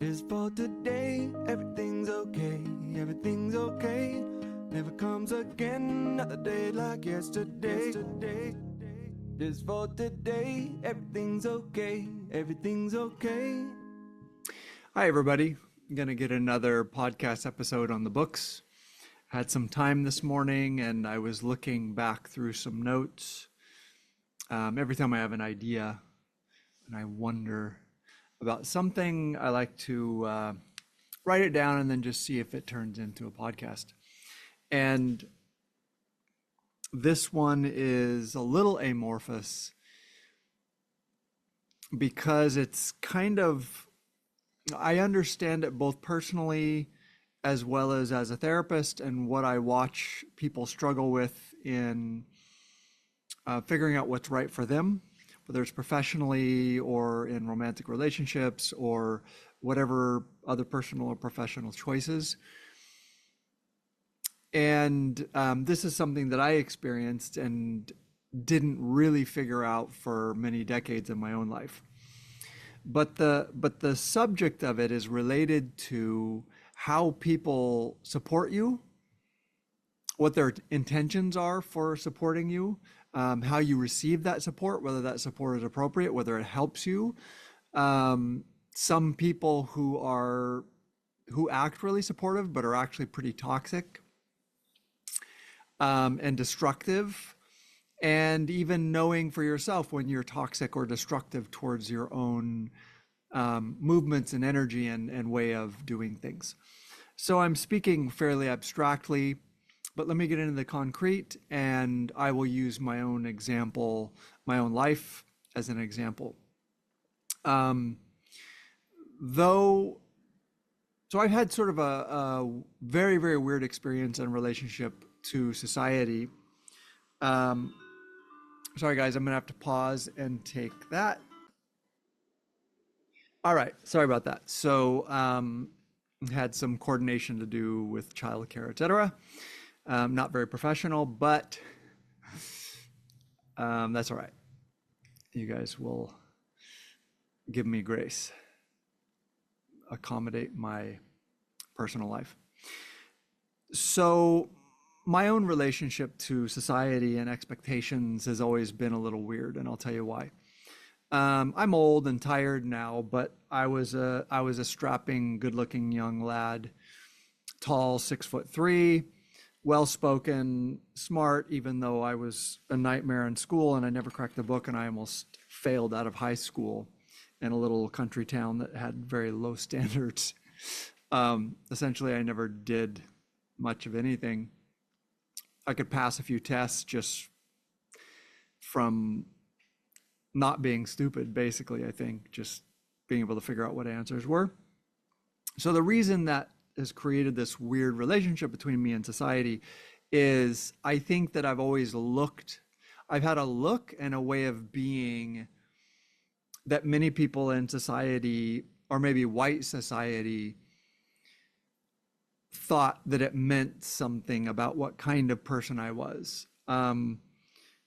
Is for today, everything's okay, everything's okay. Never comes again, another day like yesterday. Is for today, everything's okay, everything's okay. Hi, everybody. I'm going to get another podcast episode on the books. Had some time this morning and I was looking back through some notes. Every time I have an idea and I wonder about something, I like to write it down and then just see if it turns into a podcast. And this one is a little amorphous because it's kind of, I understand it both personally as well as a therapist, and what I watch people struggle with in figuring out what's right for them, whether it's professionally or in romantic relationships or whatever other personal or professional choices. And this is something that I experienced and didn't really figure out for many decades in my own life. But the subject of it is related to how people support you, what their intentions are for supporting you, how you receive that support, whether that support is appropriate, whether it helps you. Some people who act really supportive but are actually pretty toxic and destructive, and even knowing for yourself when you're toxic or destructive towards your own movements and energy and way of doing things. So I'm speaking fairly abstractly, but let me get into the concrete, and I will use my own example, my own life as an example. Though, so I've had sort of a very, very weird experience in relationship to society. Sorry guys, I'm gonna have to pause and take that. All right, sorry about that. So had some coordination to do with childcare, etc. Not very professional, but that's all right. You guys will give me grace, accommodate my personal life. So my own relationship to society and expectations has always been a little weird, and I'll tell you why. I'm old and tired now, but I was a strapping, good-looking young lad, tall, 6'3", well-spoken, smart, even though I was a nightmare in school and I never cracked the book and I almost failed out of high school in a little country town that had very low standards. Essentially, I never did much of anything. I could pass a few tests just from not being stupid, basically, I think, just being able to figure out what answers were. So the reason that has created this weird relationship between me and society is I think that I've had a look and a way of being that many people in society, or maybe white society, thought that it meant something about what kind of person I was.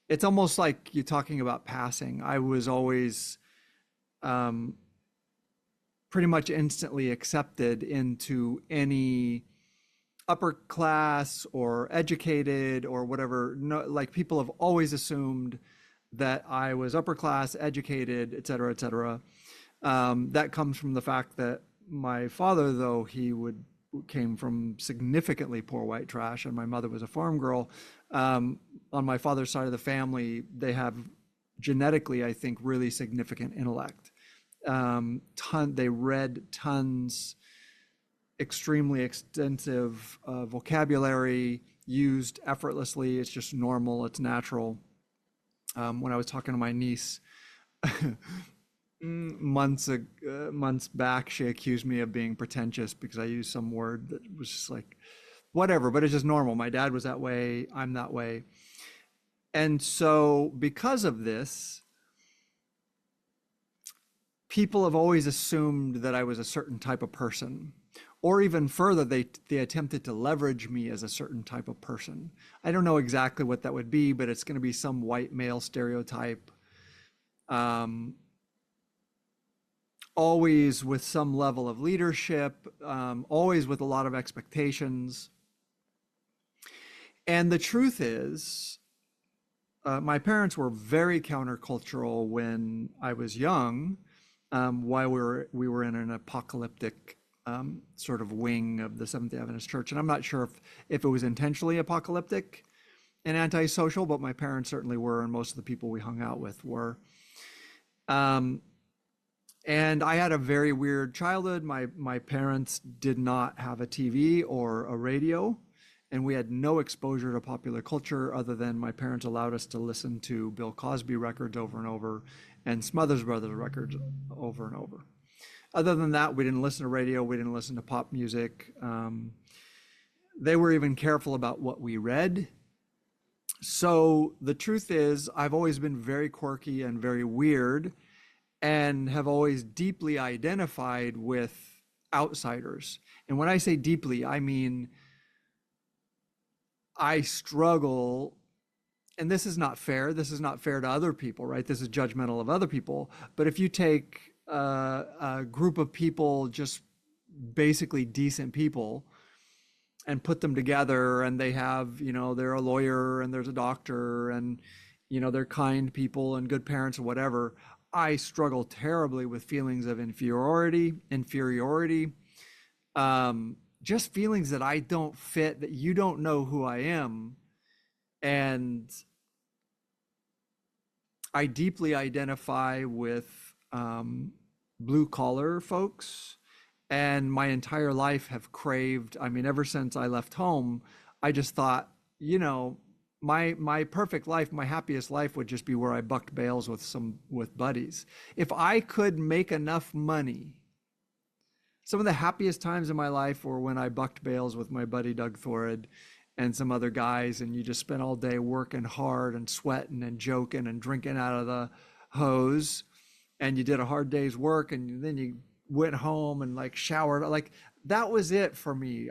It's almost like you're talking about passing. I was always pretty much instantly accepted into any upper class or educated or whatever. No, like people have always assumed that I was upper class, educated, et cetera, et cetera. That comes from the fact that my father, though came from significantly poor white trash, and my mother was a farm girl. On my father's side of the family, they have genetically, I think, really significant intellect. They read tons, extremely extensive vocabulary, used effortlessly. It's just normal, it's natural. When I was talking to my niece months back, she accused me of being pretentious because I used some word that was just like, whatever, but it's just normal. My dad was that way, I'm that way. And so because of this, people have always assumed that I was a certain type of person. Or even further, they attempted to leverage me as a certain type of person. I don't know exactly what that would be, but it's going to be some white male stereotype. always with some level of leadership, always with a lot of expectations. And the truth is, my parents were very countercultural when I was young, while we were in an apocalyptic sort of wing of the Seventh-day Adventist Church. And I'm not sure if it was intentionally apocalyptic and antisocial, but my parents certainly were, and most of the people we hung out with were. Um, and I had a very weird childhood. My parents did not have a TV or a radio, and we had no exposure to popular culture other than my parents allowed us to listen to Bill Cosby records over and over and Smothers Brothers records over and over. Other than that, we didn't listen to radio, we didn't listen to pop music. They were even careful about what we read. So the truth is, I've always been very quirky and very weird and have always deeply identified with outsiders. And when I say deeply, I mean I struggle, and this is not fair. This is not fair to other people, right? This is judgmental of other people. But if you take a group of people, just basically decent people, and put them together, and they have, they're a lawyer and there's a doctor, and, they're kind people and good parents or whatever, I struggle terribly with feelings of inferiority, just feelings that I don't fit, that you don't know who I am. And I deeply identify with blue collar folks, and my entire life have craved, I mean, ever since I left home, I just thought, my perfect life, my happiest life would just be where I bucked bales with buddies. If I could make enough money. Some of the happiest times in my life were when I bucked bales with my buddy Doug Thorid and some other guys, and you just spent all day working hard and sweating and joking and drinking out of the hose, and you did a hard day's work, and then you went home and like showered. Like, that was it for me.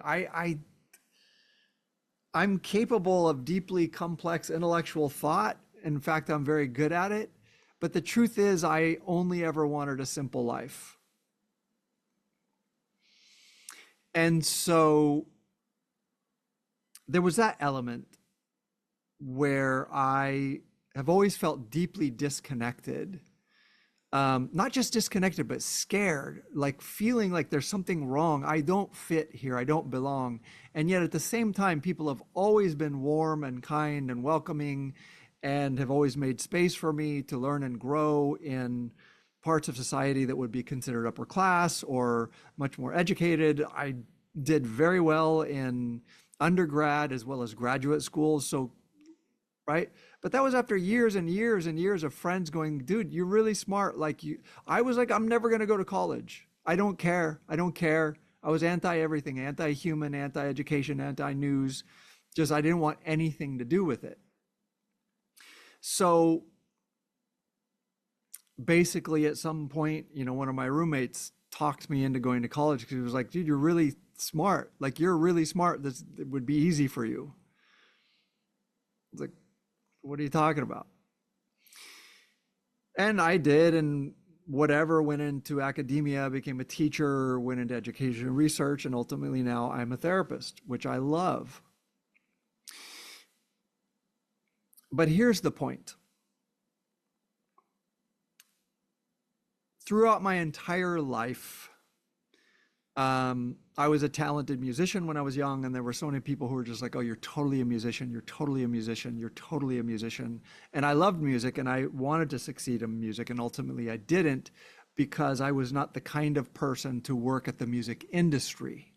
I'm capable of deeply complex intellectual thought. In fact, I'm very good at it. But the truth is, I only ever wanted a simple life. And so there was that element where I have always felt deeply disconnected. Not just disconnected, but scared, like feeling like there's something wrong. I don't fit here. I don't belong. And yet at the same time, people have always been warm and kind and welcoming, and have always made space for me to learn and grow in parts of society that would be considered upper class or much more educated. I did very well in undergrad as well as graduate school. So, right. But that was after years and years and years of friends going, dude, you're really smart. I was like, I'm never going to go to college. I don't care. I don't care. I was anti everything, anti-human, anti-education, anti-news. Just, I didn't want anything to do with it. So basically at some point, one of my roommates talked me into going to college because he was like, dude, you're really smart. Like, you're really smart. This it would be easy for you. It's like, what are you talking about? And I did, and whatever, went into academia, became a teacher, went into education and research, and ultimately now I'm a therapist, which I love. But here's the point. Throughout my entire life, I was a talented musician when I was young, and there were so many people who were just like, oh, you're totally a musician, you're totally a musician, you're totally a musician. And I loved music, and I wanted to succeed in music, and ultimately I didn't, because I was not the kind of person to work at the music industry.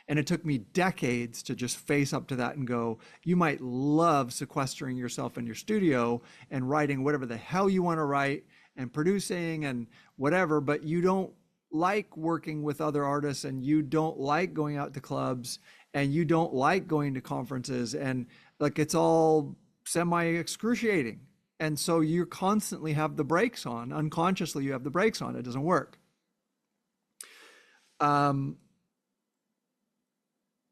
And it took me decades to just face up to that and go, you might love sequestering yourself in your studio and writing whatever the hell you want to write and producing and whatever, but you don't like working with other artists, and you don't like going out to clubs, and you don't like going to conferences, and like, it's all semi-excruciating. And so you constantly have the brakes on. Unconsciously, you have the brakes on. It doesn't work.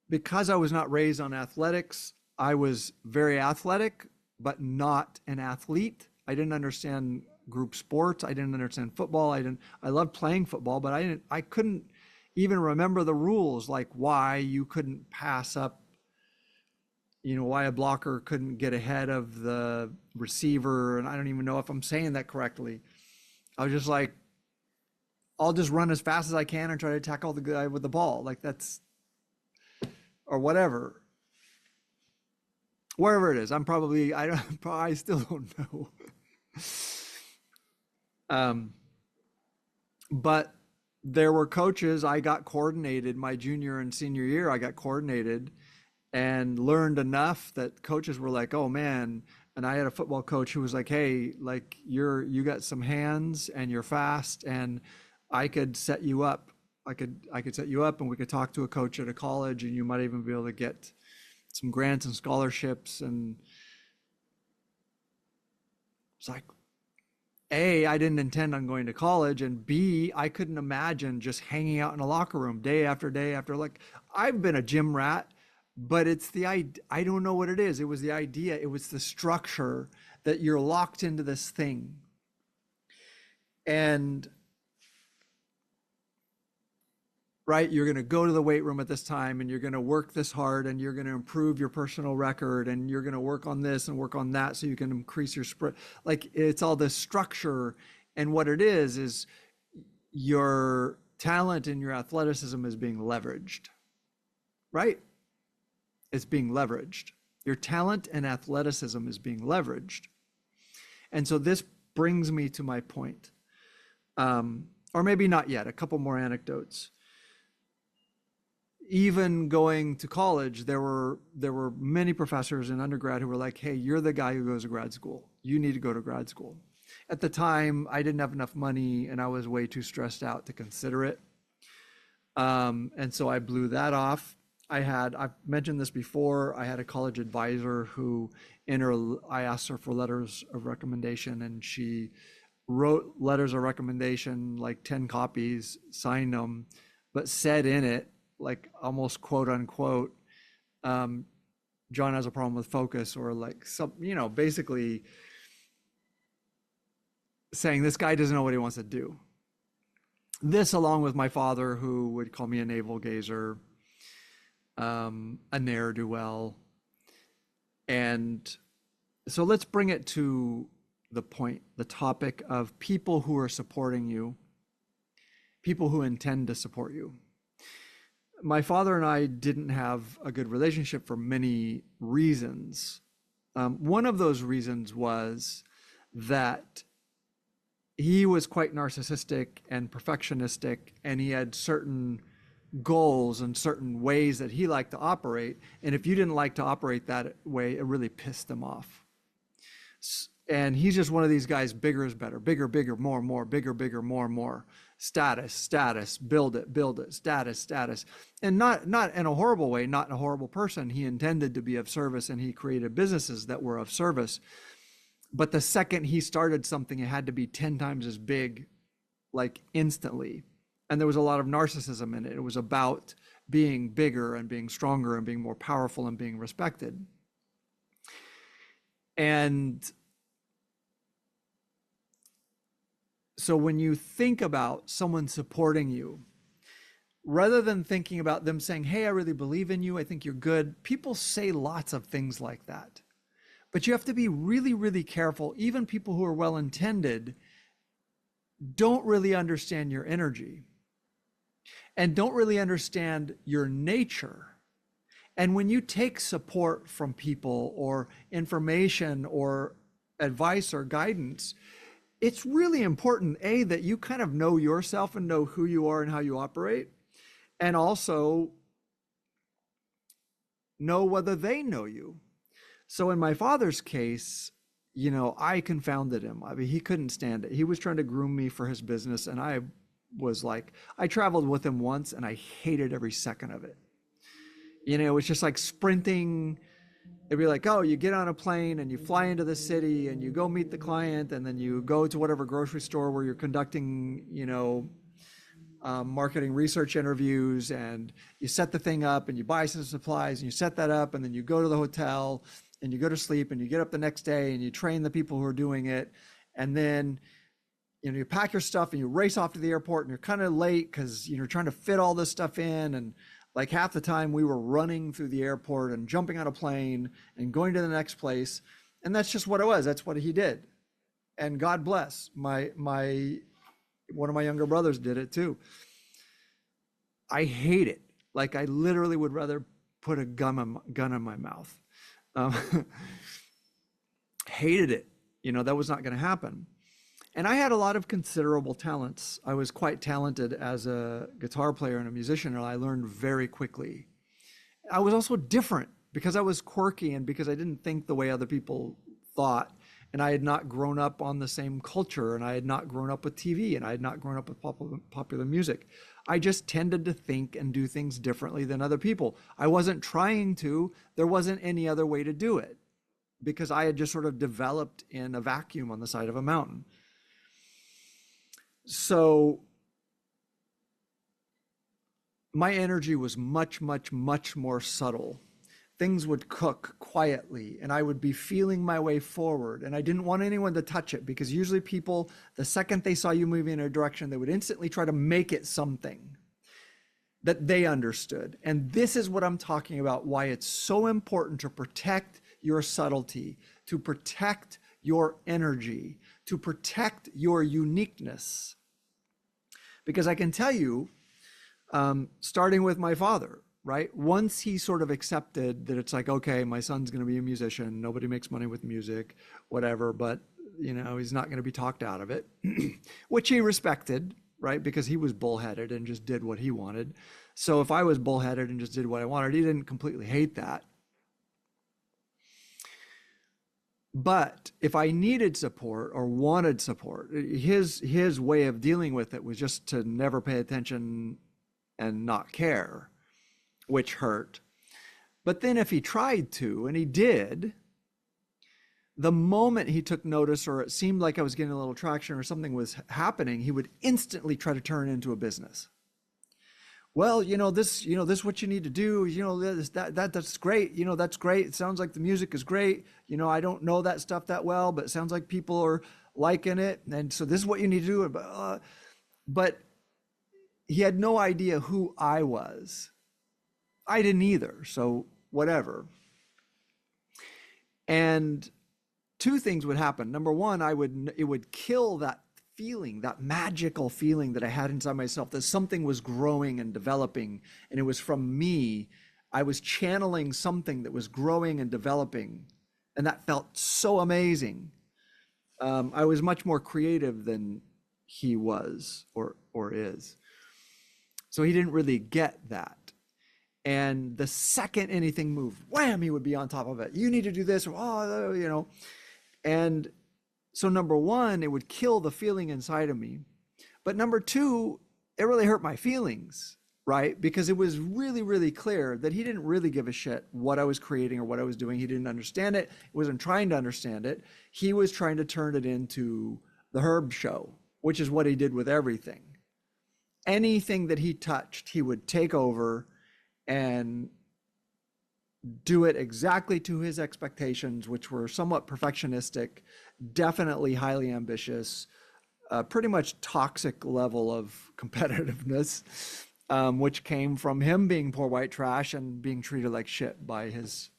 Because I was not raised on athletics, I was very athletic, but not an athlete. I didn't understand group sports. I didn't understand football. I loved playing football, but I couldn't even remember the rules, like why you couldn't pass up, why a blocker couldn't get ahead of the receiver. And I don't even know if I'm saying that correctly. I was just like, I'll just run as fast as I can and try to tackle the guy with the ball. Like that's, or whatever. Wherever it is, I still don't know. But there were coaches, I got coordinated my junior and senior year. I got coordinated and learned enough that coaches were like, oh man. And I had a football coach who was like, hey, like you got some hands and you're fast and I could set you up. I could set you up and we could talk to a coach at a college and you might even be able to get some grants and scholarships. And it's like, A, I didn't intend on going to college, and B, I couldn't imagine just hanging out in a locker room day after day after, like, I've been a gym rat, but it's the idea. I don't know what it is. It was the idea. It was the structure that you're locked into this thing. And right, you're going to go to the weight room at this time and you're going to work this hard and you're going to improve your personal record and you're going to work on this and work on that so you can increase your sprint. Like it's all this structure. And what it is your talent and your athleticism is being leveraged, right? It's being leveraged. Your talent and athleticism is being leveraged. And so this brings me to my point. Or maybe not yet, a couple more anecdotes. Even going to college, there were many professors in undergrad who were like, hey, you're the guy who goes to grad school. You need to go to grad school. At the time, I didn't have enough money and I was way too stressed out to consider it. And so I blew that off. I've mentioned this before, I had a college advisor who I asked her for letters of recommendation and she wrote letters of recommendation, like 10 copies, signed them, but said in it, like almost quote unquote, John has a problem with focus, or like some, basically saying this guy doesn't know what he wants to do. This, along with my father, who would call me a navel gazer, a ne'er-do-well. And so let's bring it to the point, the topic of people who are supporting you, people who intend to support you. My father and I didn't have a good relationship for many reasons. One of those reasons was that he was quite narcissistic and perfectionistic, and he had certain goals and certain ways that he liked to operate. And if you didn't like to operate that way, it really pissed him off. And he's just one of these guys, bigger is better, bigger, bigger, more, more, bigger, bigger, more, more, status, build it, status. And not in a horrible way, not in a horrible person. He intended to be of service and he created businesses that were of service. But the second he started something, it had to be 10 times as big, like instantly. And there was a lot of narcissism in it. It was about being bigger and being stronger and being more powerful and being respected. And so when you think about someone supporting you, rather than thinking about them saying, hey, I really believe in you, I think you're good, people say lots of things like that. But you have to be really, really careful. Even people who are well-intended don't really understand your energy and don't really understand your nature. And when you take support from people or information or advice or guidance, it's really important, A, that you kind of know yourself and know who you are and how you operate, and also know whether they know you. So in my father's case, I confounded him. I mean, he couldn't stand it. He was trying to groom me for his business, and I traveled with him once, and I hated every second of it. It was just like sprinting. It'd be like, oh, you get on a plane and you fly into the city and you go meet the client and then you go to whatever grocery store where you're conducting, marketing research interviews, and you set the thing up and you buy some supplies and you set that up, and then you go to the hotel and you go to sleep and you get up the next day and you train the people who are doing it. And then you pack your stuff and you race off to the airport and you're kind of late because you're trying to fit all this stuff in. And like half the time we were running through the airport and jumping on a plane and going to the next place. And that's just what it was. That's what he did. And God bless one of my younger brothers did it too. I hate it. Like I literally would rather put a gun in my mouth. Hated it. That was not going to happen. And I had a lot of considerable talents. I was quite talented as a guitar player and a musician, and I learned very quickly. I was also different because I was quirky and because I didn't think the way other people thought. And I had not grown up on the same culture, and I had not grown up with TV, and I had not grown up with popular music. I just tended to think and do things differently than other people. I wasn't trying to. There wasn't any other way to do it because I had just sort of developed in a vacuum on the side of a mountain. So my energy was much, much, much more subtle. Things would cook quietly and I would be feeling my way forward, and I didn't want anyone to touch it because usually people, the second they saw you moving in a direction, they would instantly try to make it something that they understood. And this is what I'm talking about, why it's so important to protect your subtlety, to protect your energy, to protect your uniqueness. Because I can tell you, starting with my father, right? Once he sort of accepted that it's like, okay, my son's going to be a musician. Nobody makes money with music, whatever, but he's not going to be talked out of it, which he respected, right? Because he was bullheaded and just did what he wanted. So if I was bullheaded and just did what I wanted, he didn't completely hate that. But if I needed support or wanted support, his way of dealing with it was just to never pay attention and not care, which hurt. But then if he tried to, and he did, the moment he took notice or it seemed like I was getting a little traction or something was happening, he would instantly try to turn it into a business. Well, this is what you need to do. That's great. That's great. It sounds like the music is great. I don't know that stuff that well, but it sounds like people are liking it. And so this is what you need to do. But he had no idea who I was. I didn't either. So whatever. And two things would happen. Number one, it would kill that feeling, that magical feeling that I had inside myself, that something was growing and developing, and it was from me. I was channeling something that was growing and developing, and that felt so amazing. I was much more creative than he was or is. So he didn't really get that. And the second anything moved, wham, he would be on top of it. You need to do this, or, And so number one, it would kill the feeling inside of me. But number two, it really hurt my feelings, right? Because it was really, really clear that he didn't really give a shit what I was creating or what I was doing. He didn't understand it. He wasn't trying to understand it. He was trying to turn it into the Herb Show, which is what he did with everything. Anything that he touched, he would take over and do it exactly to his expectations, which were somewhat perfectionistic, definitely highly ambitious, pretty much toxic level of competitiveness, which came from him being poor white trash and being treated like shit by his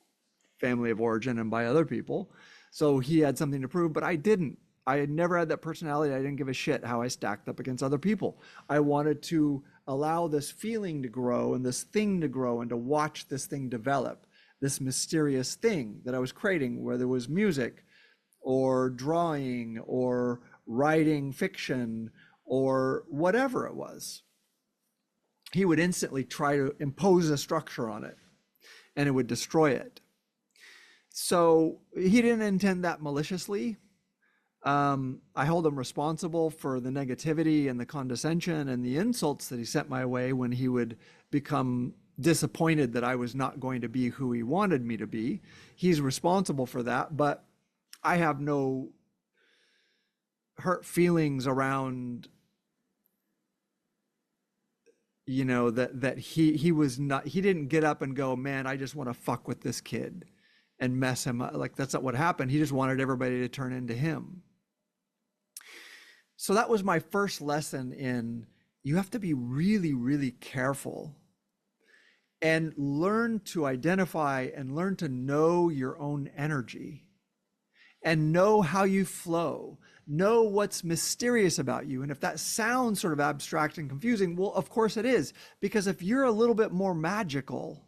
family of origin and by other people. So he had something to prove, but I didn't. I had never had that personality. I didn't give a shit how I stacked up against other people. I wanted to allow this feeling to grow and this thing to grow and to watch this thing develop, this mysterious thing that I was creating, whether it was music or drawing or writing fiction or whatever it was. He would instantly try to impose a structure on it and it would destroy it. So he didn't intend that maliciously. I hold him responsible for the negativity and the condescension and the insults that he sent my way when he would become disappointed that I was not going to be who he wanted me to be. He's responsible for that, but I have no hurt feelings around, that he was not, he didn't get up and go, man, I just want to fuck with this kid and mess him up. Like, that's not what happened. He just wanted everybody to turn into him. So that was my first lesson in you have to be really, really careful and learn to identify and learn to know your own energy and know how you flow, know what's mysterious about you. And if that sounds sort of abstract and confusing, well, of course it is, because if you're a little bit more magical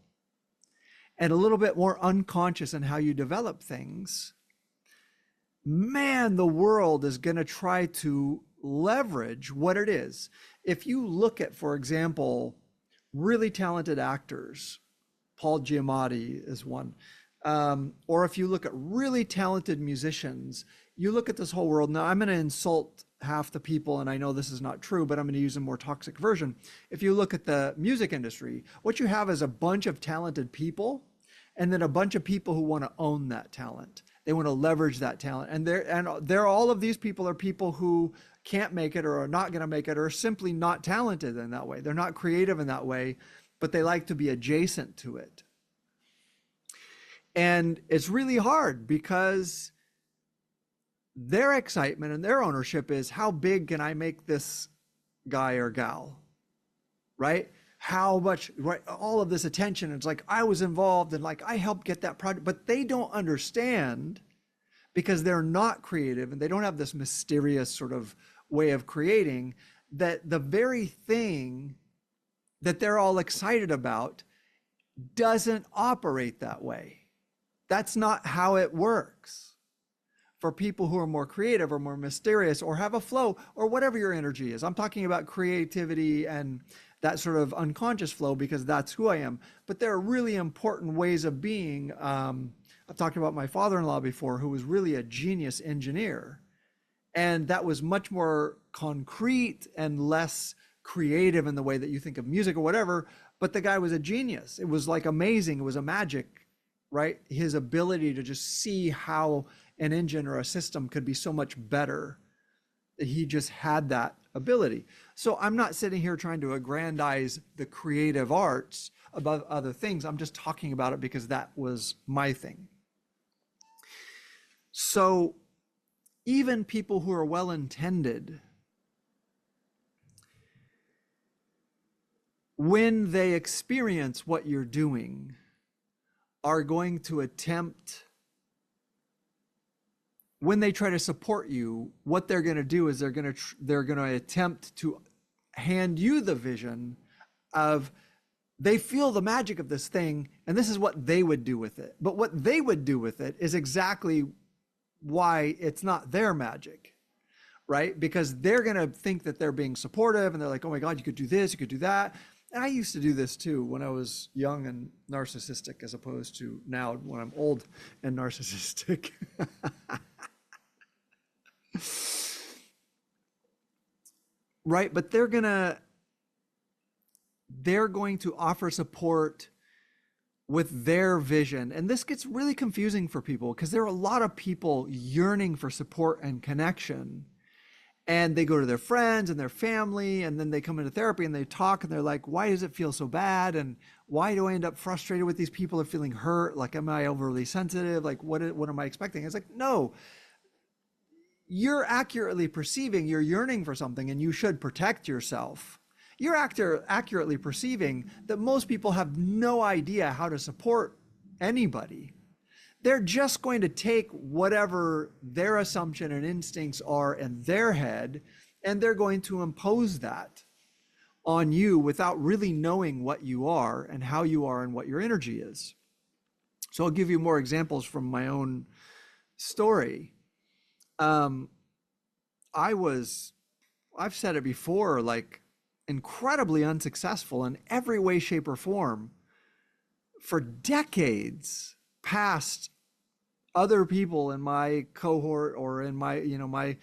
and a little bit more unconscious in how you develop things, man, the world is going to try to leverage what it is. If you look at, for example, really talented actors, Paul Giamatti is one, or if you look at really talented musicians, you look at this whole world. Now, I'm going to insult half the people, and I know this is not true, but I'm going to use a more toxic version. If you look at the music industry, what you have is a bunch of talented people, and then a bunch of people who want to own that talent. They want to leverage that talent. And they're all of these people are people who can't make it or are not going to make it or are simply not talented in that way. They're not creative in that way, but they like to be adjacent to it. And it's really hard because their excitement and their ownership is how big can I make this guy or gal, right? How much, right? All of this attention. It's like I was involved and like I helped get that project, but they don't understand because they're not creative and they don't have this mysterious sort of way of creating that the very thing that they're all excited about doesn't operate that way. That's not how it works. For people who are more creative or more mysterious or have a flow or whatever your energy is. I'm talking about creativity and that sort of unconscious flow because that's who I am. But there are really important ways of being. I've talked about my father-in-law before, who was really a genius engineer. And that was much more concrete and less creative in the way that you think of music or whatever. But the guy was a genius. It was like amazing. It was a magic, right? His ability to just see how an engine or a system could be so much better. He just had that ability. So I'm not sitting here trying to aggrandize the creative arts above other things. I'm just talking about it because that was my thing. So even people who are well-intended, when they experience what you're doing, are going to attempt, when they try to support you, what they're going to do is they're going to attempt to hand you the vision of, they feel the magic of this thing and this is what they would do with it. But what they would do with it is exactly why it's not their magic, right? Because they're going to think that they're being supportive and they're like, oh my God, you could do this, you could do that. And I used to do this too when I was young and narcissistic, as opposed to now when I'm old and narcissistic. Right? But they're going to offer support with their vision. And this gets really confusing for people because there are a lot of people yearning for support and connection. And they go to their friends and their family, and then they come into therapy and they talk and they're like, why does it feel so bad? And why do I end up frustrated with these people or feeling hurt? Like, am I overly sensitive? Like, what am I expecting? It's like, no, you're accurately perceiving, you're yearning for something and you should protect yourself. You're accurately perceiving that most people have no idea how to support anybody. They're just going to take whatever their assumption and instincts are in their head, and they're going to impose that on you without really knowing what you are and how you are and what your energy is. So I'll give you more examples from my own story. I've said it before, like incredibly unsuccessful in every way, shape, or form for decades past other people in my cohort or in my, my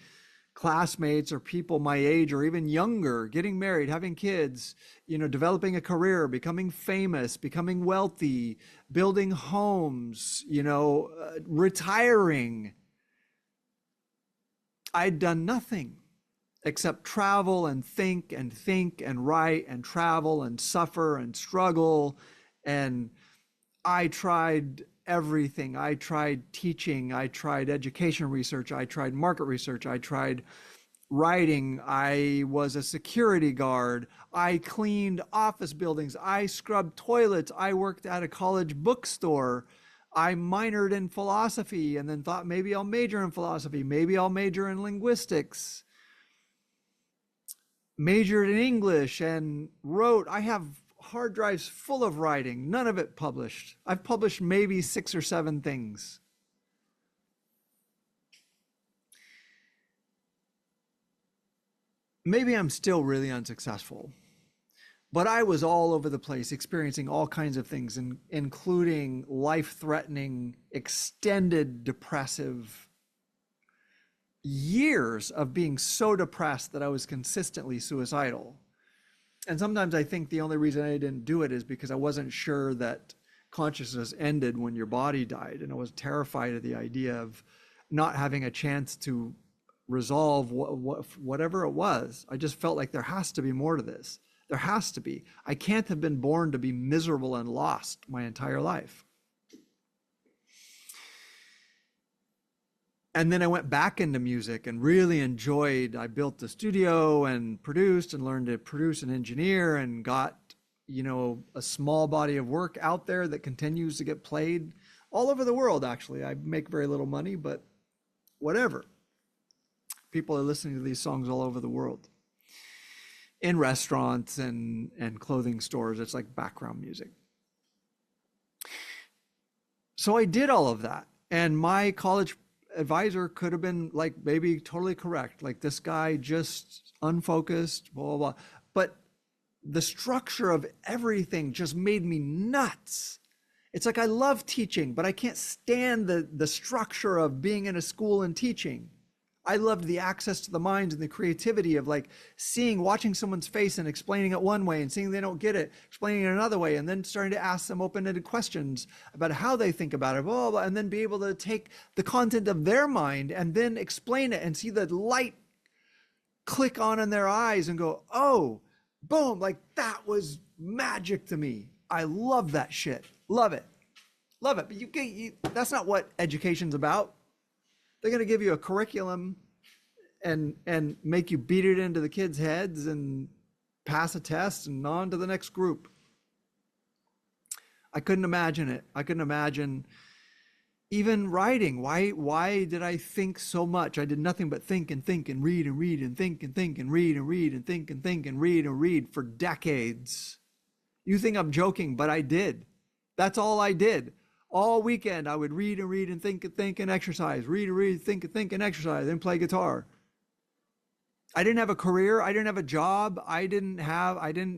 classmates or people my age or even younger, getting married, having kids, developing a career, becoming famous, becoming wealthy, building homes, retiring. I'd done nothing except travel and think and write and travel and suffer and struggle. And I tried everything. I tried teaching. I tried education research. I tried market research. I tried writing. I was a security guard. I cleaned office buildings. I scrubbed toilets. I worked at a college bookstore. I minored in philosophy and then thought maybe I'll major in philosophy. Maybe I'll major in linguistics. Majored in English and wrote. I have hard drives full of writing, none of it published. I've published maybe 6 or 7 things. Maybe I'm still really unsuccessful, but I was all over the place experiencing all kinds of things, including life threatening, extended depressive years of being so depressed that I was consistently suicidal. And sometimes I think the only reason I didn't do it is because I wasn't sure that consciousness ended when your body died. And I was terrified of the idea of not having a chance to resolve whatever it was. I just felt like there has to be more to this. There has to be. I can't have been born to be miserable and lost my entire life. And then I went back into music and really enjoyed. I built the studio and produced and learned to produce and engineer and got, a small body of work out there that continues to get played all over the world. Actually, I make very little money, but whatever. People are listening to these songs all over the world in restaurants and clothing stores. It's like background music. So I did all of that. And my college advisor could have been like maybe totally correct, like this guy just unfocused, blah blah blah. But the structure of everything just made me nuts. It's like I love teaching, but I can't stand the structure of being in a school and teaching. I loved the access to the minds and the creativity of like watching someone's face and explaining it one way and seeing they don't get it, explaining it another way, and then starting to ask them open-ended questions about how they think about it, blah, blah, blah, and then be able to take the content of their mind and then explain it and see the light click on in their eyes and go, oh, boom, like that was magic to me. I love that shit. Love it. Love it. But that's not what education's about. They're going to give you a curriculum and make you beat it into the kids' heads and pass a test and on to the next group. I couldn't imagine it. I couldn't imagine even writing. Why did I think so much? I did nothing but think and read and read and think and read and read and think and read for decades. You think I'm joking, but I did. That's all I did. All weekend, I would read and think and exercise, read and think and exercise, and play guitar. I didn't have a career. I didn't have a job. I didn't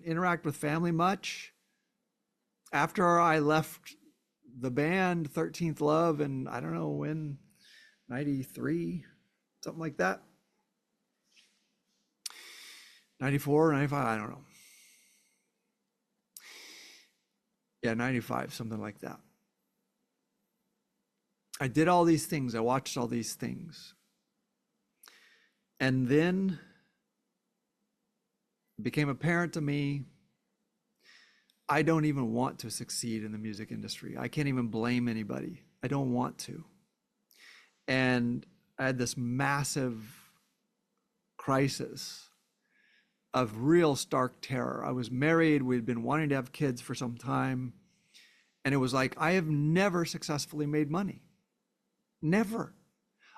interact with family much. After I left the band 13th Love, and I don't know when, 93, something like that. 94, 95, I don't know. Yeah, 95, something like that. I did all these things. I watched all these things. And then it became apparent to me, I don't even want to succeed in the music industry. I can't even blame anybody. I don't want to. And I had this massive crisis of real stark terror. I was married. We'd been wanting to have kids for some time. And it was like, I have never successfully made money. Never.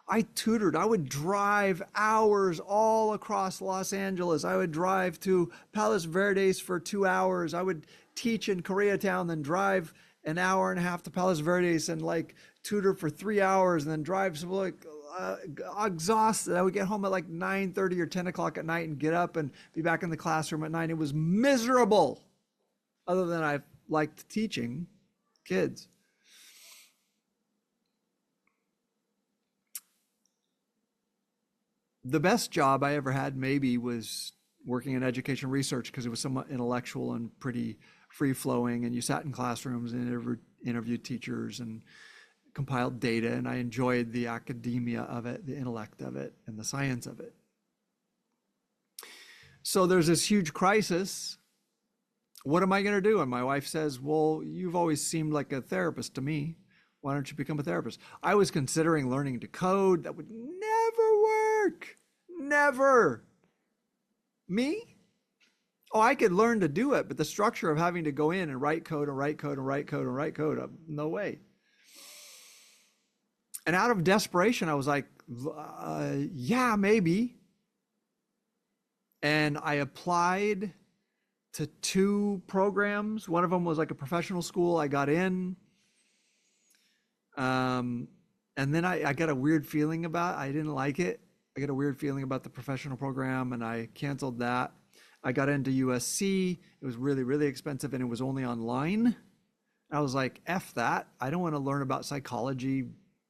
I tutored. I would drive hours all across Los Angeles. I would drive to Palos Verdes for 2 hours. I would teach in Koreatown, then drive an hour and a half to Palos Verdes and like tutor for 3 hours and then drive some like exhausted. I would get home at like 9:30 or 10 o'clock at night and get up and be back in the classroom at 9. It was miserable. Other than I liked teaching kids. The best job I ever had maybe was working in education research because it was somewhat intellectual and pretty free flowing, and you sat in classrooms and interviewed teachers and compiled data, and I enjoyed the academia of it, the intellect of it, and the science of it. So there's this huge crisis. What am I going to do? And my wife says, well, you've always seemed like a therapist to me. Why don't you become a therapist? I was considering learning to code. That would never work. Never. Me? Oh, I could learn to do it, but the structure of having to go in and write code and write code and write code and write code, no way. And out of desperation, I was like, yeah, maybe. And I applied to 2 programs. One of them was like a professional school. I got in. And then I got a weird feeling about it. I didn't like it. I got a weird feeling about the professional program and I canceled that. I got into USC. It was really, really expensive and it was only online. I was like, F that. I don't want to learn about psychology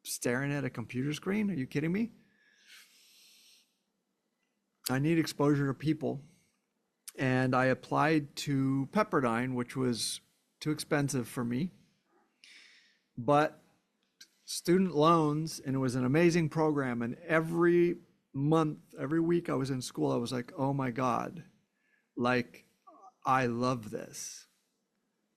staring at a computer screen. Are you kidding me? I need exposure to people. And I applied to Pepperdine, which was too expensive for me. But student loans, and it was an amazing program. And every month, every week I was in school, I was like, oh my God, like, I love this.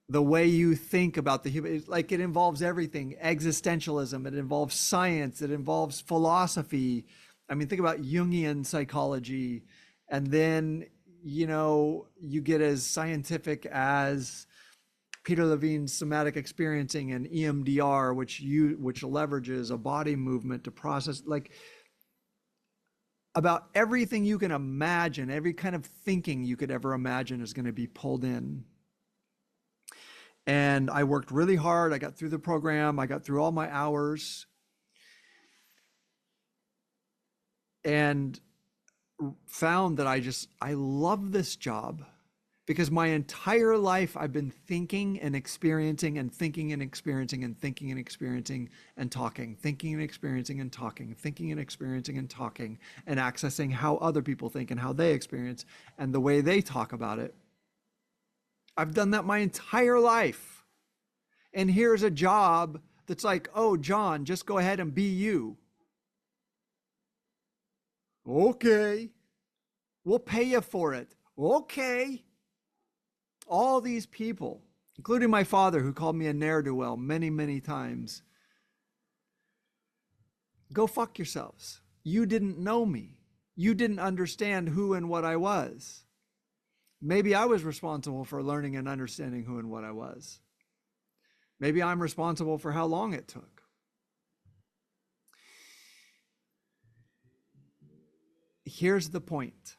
The way you think about the human, like it involves everything, existentialism, it involves science, it involves philosophy. I mean, think about Jungian psychology, and then, you get as scientific as Peter Levine's somatic experiencing and EMDR, which leverages a body movement to process, like, about everything you can imagine, every kind of thinking you could ever imagine is going to be pulled in. And I worked really hard. I got through the program. I got through all my hours. And found that I love this job because my entire life I've been thinking and experiencing and thinking and experiencing and thinking and experiencing and talking, thinking and experiencing and talking, thinking and experiencing and talking, and accessing how other people think and how they experience and the way they talk about it. I've done that my entire life. And here's a job that's like, oh, John, just go ahead and be you. Okay. We'll pay you for it. Okay. All these people, including my father, who called me a ne'er-do-well many, many times. Go fuck yourselves. You didn't know me. You didn't understand who and what I was. Maybe I was responsible for learning and understanding who and what I was. Maybe I'm responsible for how long it took. Here's the point.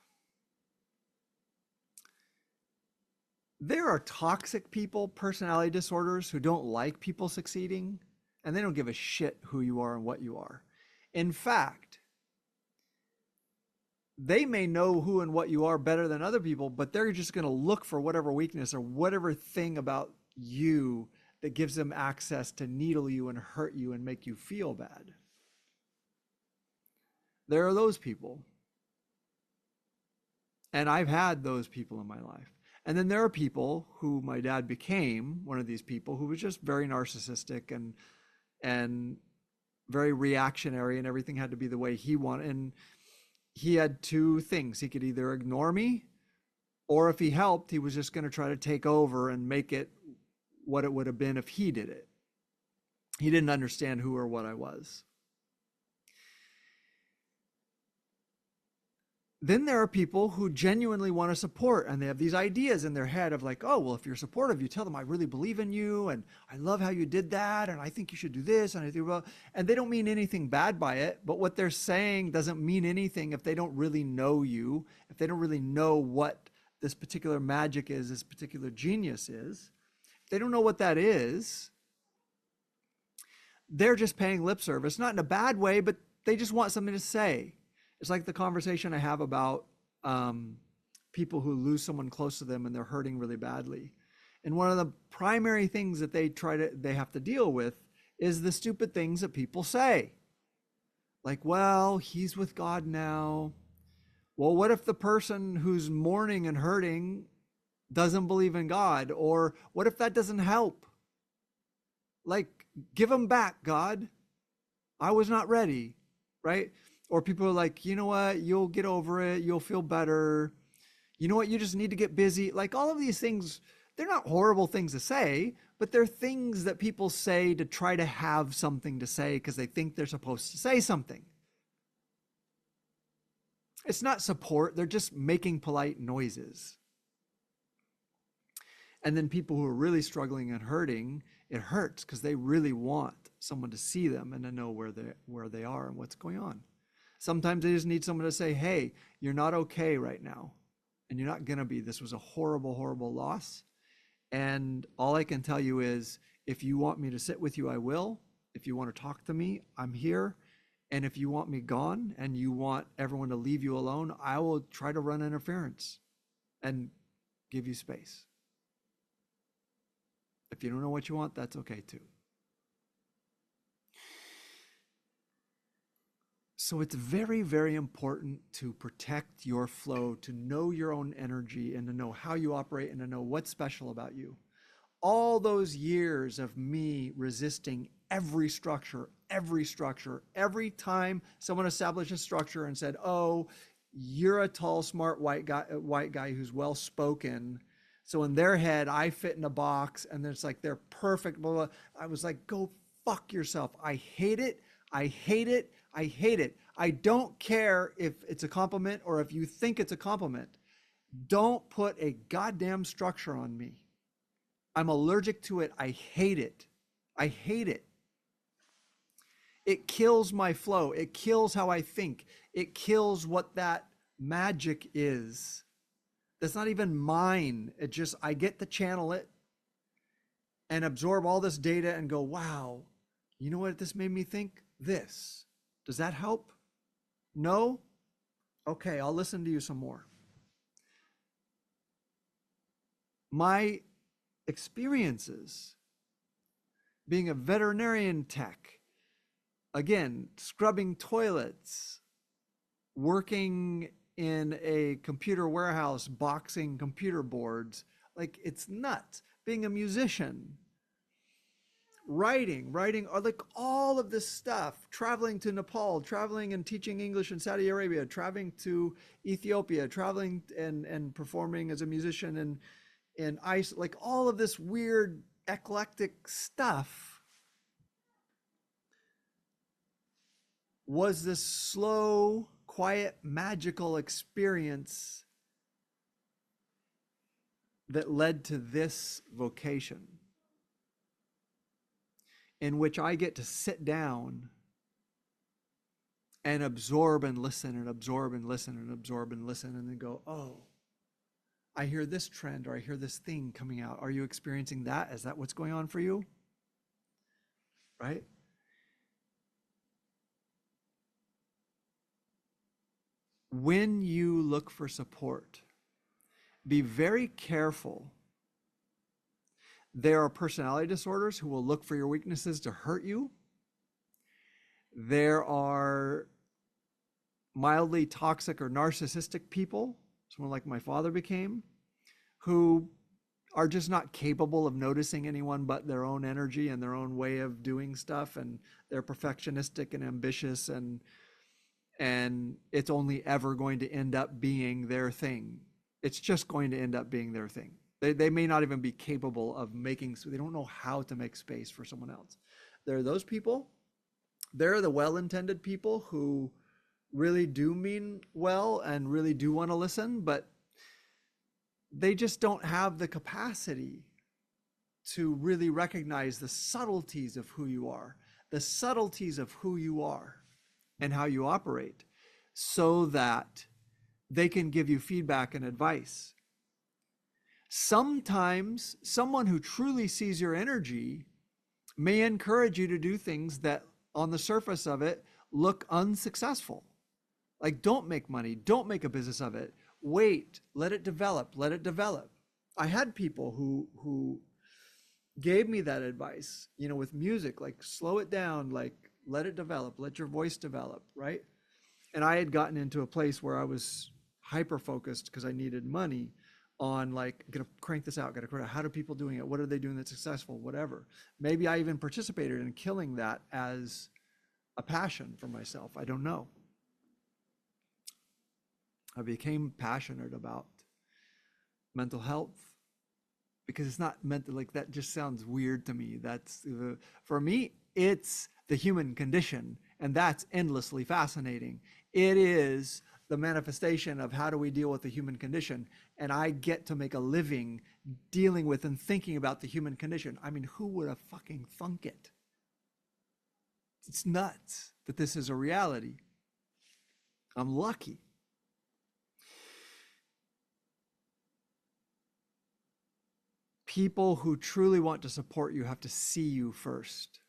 There are toxic people, personality disorders, who don't like people succeeding, and they don't give a shit who you are and what you are. In fact, they may know who and what you are better than other people, but they're just going to look for whatever weakness or whatever thing about you that gives them access to needle you and hurt you and make you feel bad. There are those people. And I've had those people in my life. And then there are people who my dad became one of these people who was just very narcissistic and very reactionary, and everything had to be the way he wanted. And he had 2 things. He could either ignore me, or if he helped, he was just going to try to take over and make it what it would have been if he did it. He didn't understand who or what I was. Then there are people who genuinely want to support, and they have these ideas in their head of like, oh, well, if you're supportive, you tell them I really believe in you and I love how you did that and I think you should do this and I think, well, and they don't mean anything bad by it, but what they're saying doesn't mean anything if they don't really know you, if they don't really know what this particular magic is, this particular genius is. If they don't know what that is, they're just paying lip service, not in a bad way, but they just want something to say. It's like the conversation I have about people who lose someone close to them and they're hurting really badly. And one of the primary things that they have to deal with is the stupid things that people say. Like, well, he's with God now. Well, what if the person who's mourning and hurting doesn't believe in God? Or what if that doesn't help? Like, give him back, God. I was not ready, right? Or people are like, you know what, you'll get over it, you'll feel better. You know what, you just need to get busy. Like, all of these things, they're not horrible things to say, but they're things that people say to try to have something to say because they think they're supposed to say something. It's not support. They're just making polite noises. And then people who are really struggling and hurting, it hurts because they really want someone to see them and to know where they are and what's going on. Sometimes they just need someone to say, hey, you're not okay right now. And you're not going to be. This was a horrible, horrible loss. And all I can tell you is, if you want me to sit with you, I will. If you want to talk to me, I'm here. And if you want me gone and you want everyone to leave you alone, I will try to run interference and give you space. If you don't know what you want, that's okay too. So it's very, very important to protect your flow, to know your own energy and to know how you operate and to know what's special about you. All those years of me resisting every structure, every time someone established a structure and said, oh, you're a tall, smart white guy who's well spoken. So in their head, I fit in a box and it's like they're perfect. Blah, blah. I was like, go fuck yourself. I hate it. I hate it. I hate it. I don't care if it's a compliment or if you think it's a compliment. Don't put a goddamn structure on me. I'm allergic to it. I hate it. I hate it. It kills my flow. It kills how I think. It kills what that magic is. That's not even mine. It just, I get to channel it and absorb all this data and go, wow, you know what this made me think? This. Does that help? No? Okay, I'll listen to you some more. My experiences being a veterinarian tech, again, scrubbing toilets, working in a computer warehouse, boxing computer boards, like it's nuts. Being a musician, writing, or like all of this stuff, traveling to Nepal, traveling and teaching English in Saudi Arabia, traveling to Ethiopia, traveling and performing as a musician in Iceland, like all of this weird eclectic stuff was this slow, quiet, magical experience that led to this vocation, in which I get to sit down and absorb and listen and absorb and listen and absorb and listen and then go, oh, I hear this trend or I hear this thing coming out. Are you experiencing that? Is that what's going on for you? Right? When you look for support, be very careful. There are personality disorders who will look for your weaknesses to hurt you. There are mildly toxic or narcissistic people, someone like my father became, who are just not capable of noticing anyone but their own energy and their own way of doing stuff, and they're perfectionistic and ambitious, and it's only ever going to end up being their thing. It's just going to end up being their thing. They may not even be capable of making, so they don't know how to make space for someone else. There are those people. There are the well-intended people who really do mean well and really do want to listen, but they just don't have the capacity to really recognize the subtleties of who you are, and how you operate, so that they can give you feedback and advice. Sometimes someone who truly sees your energy may encourage you to do things that on the surface of it look unsuccessful. Like, don't make money, don't make a business of it. Wait, let it develop. I had people who gave me that advice, with music, like slow it down, like let it develop, let your voice develop, right? And I had gotten into a place where I was hyper-focused because I needed money on like, gotta crank this out, how do people doing it? What are they doing that's successful? Whatever. Maybe I even participated in killing that as a passion for myself. I don't know. I became passionate about mental health because it's not meant to, like, that just sounds weird to me. That's for me, it's the human condition, and that's endlessly fascinating. It is the manifestation of how do we deal with the human condition, and I get to make a living dealing with and thinking about the human condition. I mean, who would have fucking thunk it? It's nuts that this is a reality. I'm lucky. People who truly want to support you have to see you first.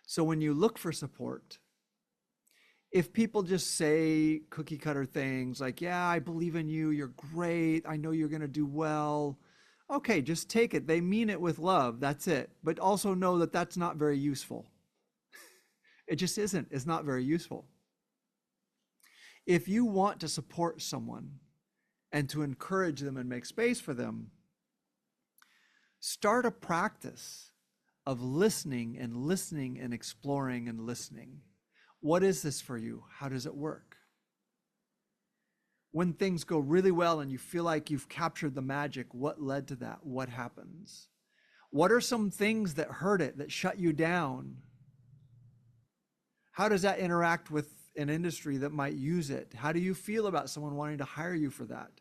So when you look for support, if people just say cookie cutter things like, yeah, I believe in you, you're great, I know you're going to do well. Okay, just take it. They mean it with love. That's it. But also know that that's not very useful. It just isn't. It's not very useful. If you want to support someone and to encourage them and make space for them, start a practice of listening and exploring and listening. What is this for you? How does it work? When things go really well and you feel like you've captured the magic, what led to that? What happens? What are some things that hurt it, that shut you down? How does that interact with an industry that might use it? How do you feel about someone wanting to hire you for that?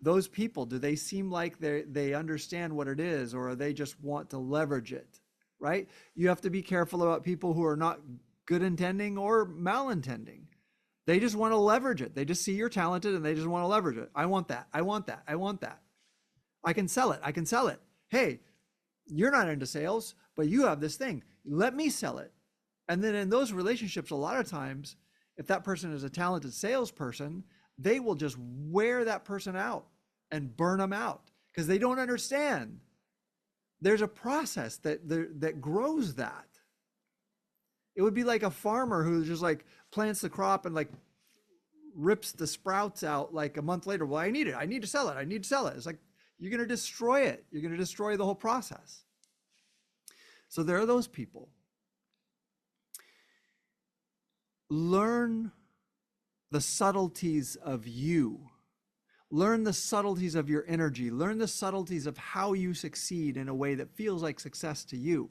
Those people, do they seem like they understand what it is, or are they just want to leverage it, right? You have to be careful about people who are not good intending or malintending. They just want to leverage it. They just see you're talented and they just want to leverage it. I want that. I want that. I want that. I can sell it. I can sell it. Hey, you're not into sales, but you have this thing. Let me sell it. And then in those relationships, a lot of times, if that person is a talented salesperson, they will just wear that person out and burn them out because they don't understand. There's a process that grows that. It would be like a farmer who just like plants the crop and like rips the sprouts out like a month later. Well, I need it. I need to sell it. I need to sell it. It's like, you're going to destroy it. You're going to destroy the whole process. So there are those people. Learn the subtleties of you. Learn the subtleties of your energy. Learn the subtleties of how you succeed in a way that feels like success to you.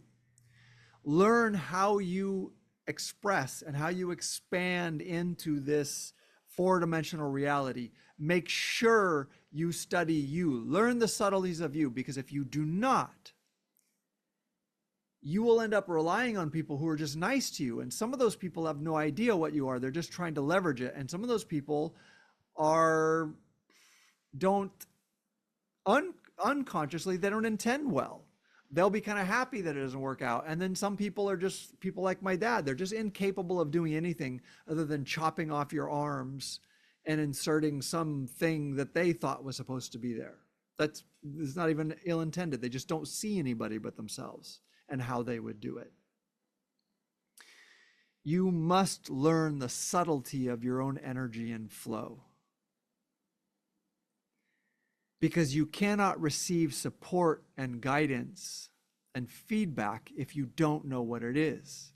Learn how you express and how you expand into this four-dimensional reality. Make sure you study you. Learn the subtleties of you, because if you do not, you will end up relying on people who are just nice to you. And some of those people have no idea what you are. They're just trying to leverage it. And some of those people unconsciously, they don't intend well. They'll be kind of happy that it doesn't work out. And then some people are just people like my dad. They're just incapable of doing anything other than chopping off your arms and inserting something that they thought was supposed to be there. It's not even ill-intended. They just don't see anybody but themselves and how they would do it. You must learn the subtlety of your own energy and flow, because you cannot receive support and guidance and feedback if you don't know what it is.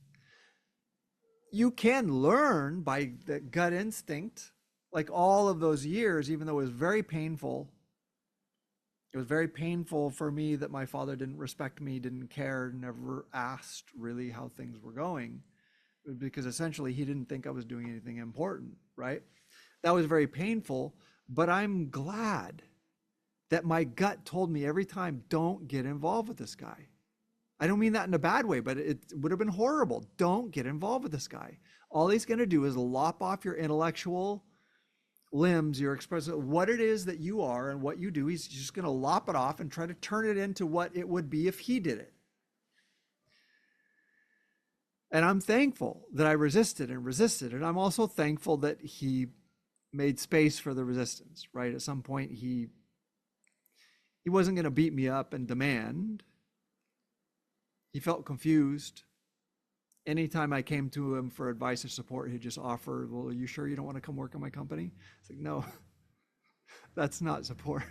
You can learn by the gut instinct, like all of those years, even though it was very painful. It was very painful for me that my father didn't respect me, didn't care, never asked really how things were going, because essentially he didn't think I was doing anything important, right? That was very painful, but I'm glad that my gut told me every time, don't get involved with this guy. I don't mean that in a bad way, but it would have been horrible. Don't get involved with this guy. All he's going to do is lop off your intellectual limbs, your expressive, what it is that you are and what you do. He's just going to lop it off and try to turn it into what it would be if he did it. And I'm thankful that I resisted. And I'm also thankful that he made space for the resistance, right? At some point, he wasn't going to beat me up and demand. He felt confused. Anytime I came to him for advice or support, he'd just offer, well, are you sure you don't want to come work in my company? It's like, no, that's not support.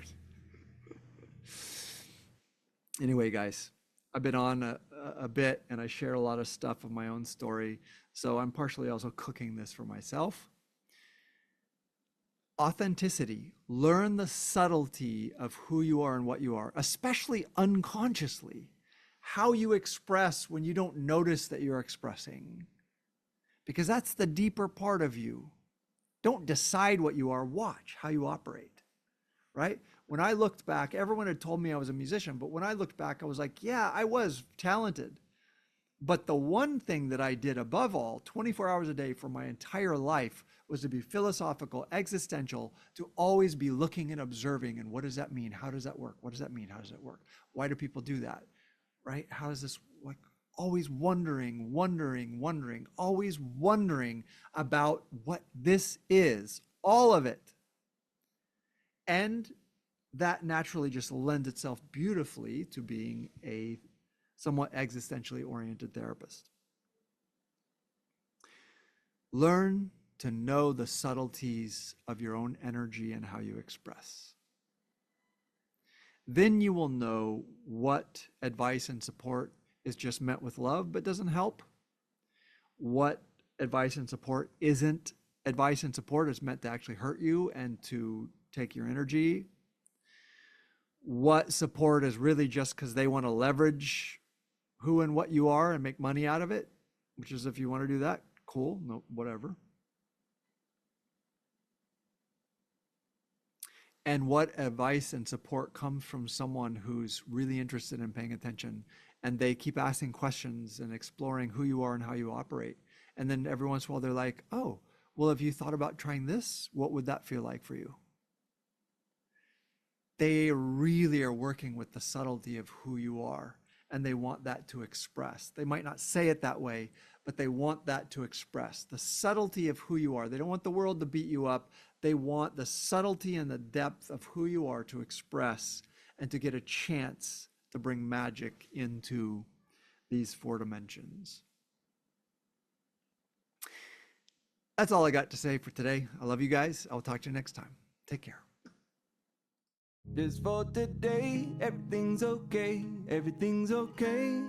Anyway, guys, I've been on a bit and I share a lot of stuff of my own story. So I'm partially also cooking this for myself. Authenticity. Learn the subtlety of who you are and what you are, especially unconsciously. How you express when you don't notice that you're expressing, because that's the deeper part of you. Don't decide what you are, watch how you operate, right? When I looked back, everyone had told me I was a musician, but when I looked back, I was like, yeah, I was talented. But the one thing that I did above all, 24 hours a day for my entire life, was to be philosophical, existential, to always be looking and observing. And what does that mean? How does that work? What does that mean? How does it work? Why do people do that? Right? How does this, like, always wondering, always wondering about what this is, all of it. And that naturally just lends itself beautifully to being a somewhat existentially oriented therapist. Learn to know the subtleties of your own energy and how you express. Then you will know what advice and support is just met with love but doesn't help. What advice and support isn't advice and support is meant to actually hurt you and to take your energy. What support is really just because they want to leverage who and what you are and make money out of it, which is, if you want to do that, cool, no, whatever. And what advice and support comes from someone who's really interested in paying attention, and they keep asking questions and exploring who you are and how you operate. And then every once in a while they're like, oh, well, have you thought about trying this? What would that feel like for you? They really are working with the subtlety of who you are, and they want that to express. They might not say it that way, but they want that to express the subtlety of who you are. They don't want the world to beat you up. They want the subtlety and the depth of who you are to express and to get a chance to bring magic into these 4 dimensions. That's all I got to say for today. I love you guys. I'll talk to you next time. Take care. Just for today, everything's okay, everything's okay.